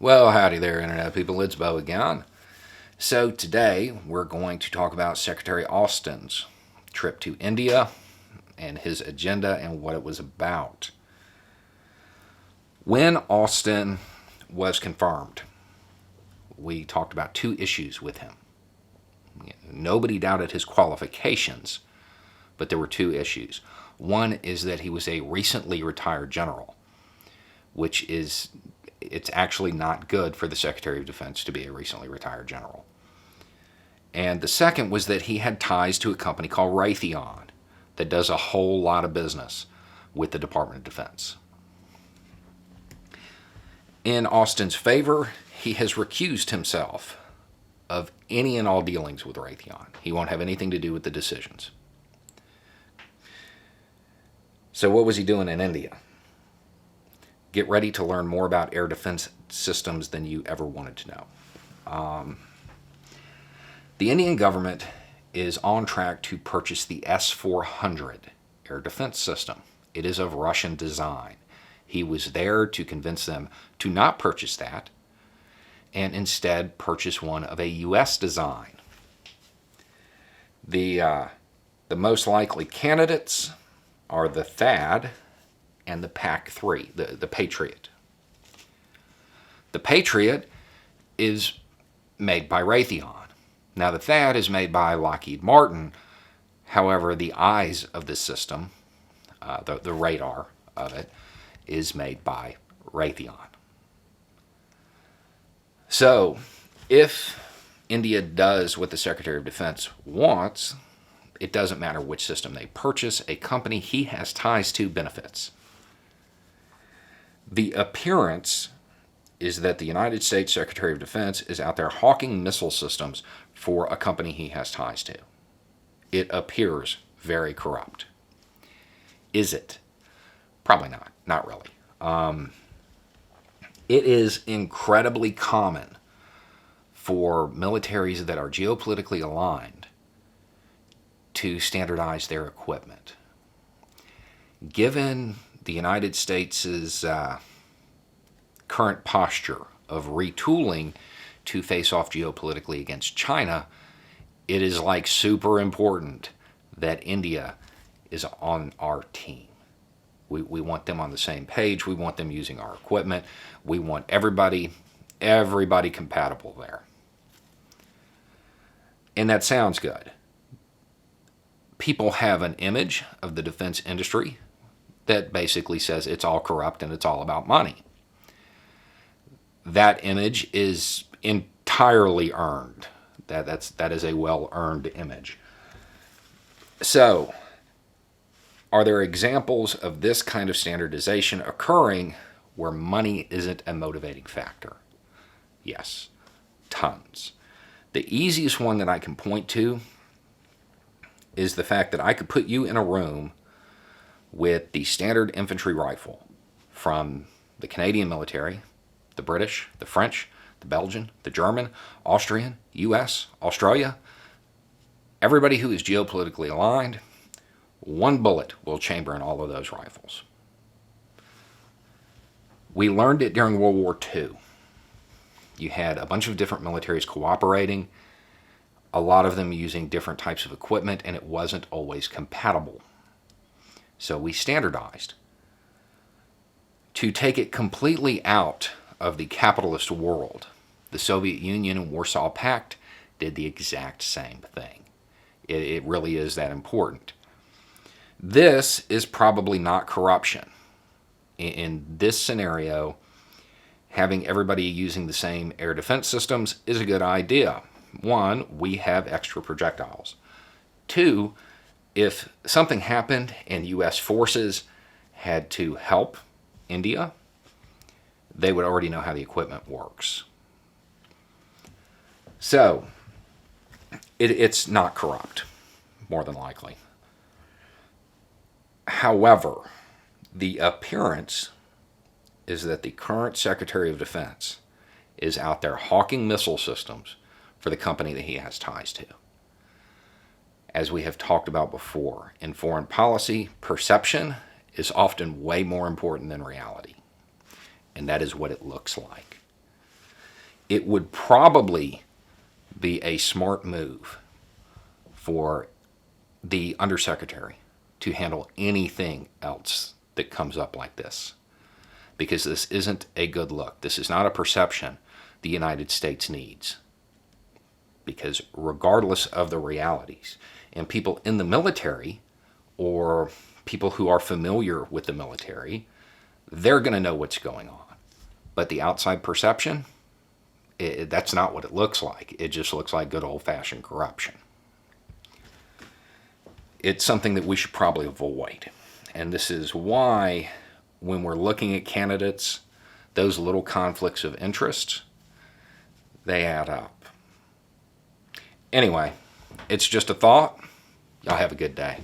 Well, howdy there, Internet people. It's Bo again. So, today we're going to talk about Secretary Austin's trip to India and his agenda and what it was about. When Austin was confirmed, we talked about two issues with him. Nobody doubted his qualifications, but there were two issues. One is that he was a recently retired general, which is it's actually not good for the Secretary of Defense to be a recently retired general. And the second was that he had ties to a company called Raytheon that does a whole lot of business with the Department of Defense. In Austin's favor, he has recused himself of any and all dealings with Raytheon. He won't have anything to do with the decisions. So what was he doing in India? Get ready to learn more about air defense systems than you ever wanted to know. The Indian government is on track to purchase the S-400 air defense system. It is of Russian design. He was there to convince them to not purchase that and instead purchase one of a U.S. design. The most likely candidates are the THAAD and the PAC-3, the Patriot. The Patriot is made by Raytheon. Now, the THAAD is made by Lockheed Martin. However, the eyes of the system, the radar of it, is made by Raytheon. So, if India does what the Secretary of Defense wants, it doesn't matter which system they purchase. A company he has ties to benefits. The appearance is that the United States Secretary of Defense is out there hawking missile systems for a company he has ties to. It appears very corrupt. Is it? Probably not. Not really. It is incredibly common for militaries that are geopolitically aligned to standardize their equipment. Given the United States' current posture of retooling to face off geopolitically against China, it is like super important that India is on our team. We want them on the same page. We want them using our equipment. We want everybody compatible there. And that sounds good. People have an image of the defense industry that basically says it's all corrupt and it's all about money. That image is entirely earned. That is a well-earned image. So, are there examples of this kind of standardization occurring where money isn't a motivating factor? Yes, tons. The easiest one that I can point to is the fact that I could put you in a room with the standard infantry rifle from the Canadian military, the British, the French, the Belgian, the German, Austrian, US, Australia. Everybody who is geopolitically aligned, one bullet will chamber in all of those rifles. We learned it during World War II. You had a bunch of different militaries cooperating, a lot of them using different types of equipment, and it wasn't always compatible. So we standardized. To take it completely out of the capitalist world, the Soviet Union and Warsaw Pact did the exact same thing. It really is that important. This is probably not corruption. In this scenario, having everybody using the same air defense systems is a good idea. One, we have extra projectiles. Two, if something happened and U.S. forces had to help India, they would already know how the equipment works. So, it's not corrupt, more than likely. However, the appearance is that the current Secretary of Defense is out there hawking missile systems for the company that he has ties to. As we have talked about before, in foreign policy, perception is often way more important than reality. And that is what it looks like. It would probably be a smart move for the undersecretary to handle anything else that comes up like this, because this isn't a good look. This is not a perception the United States needs. Because regardless of the realities, and people in the military or people who are familiar with the military, they're going to know what's going on. But the outside perception, that's not what it looks like. It just looks like good old-fashioned corruption. It's something that we should probably avoid. And this is why, when we're looking at candidates, those little conflicts of interest, they add up. Anyway, it's just a thought. Y'all have a good day.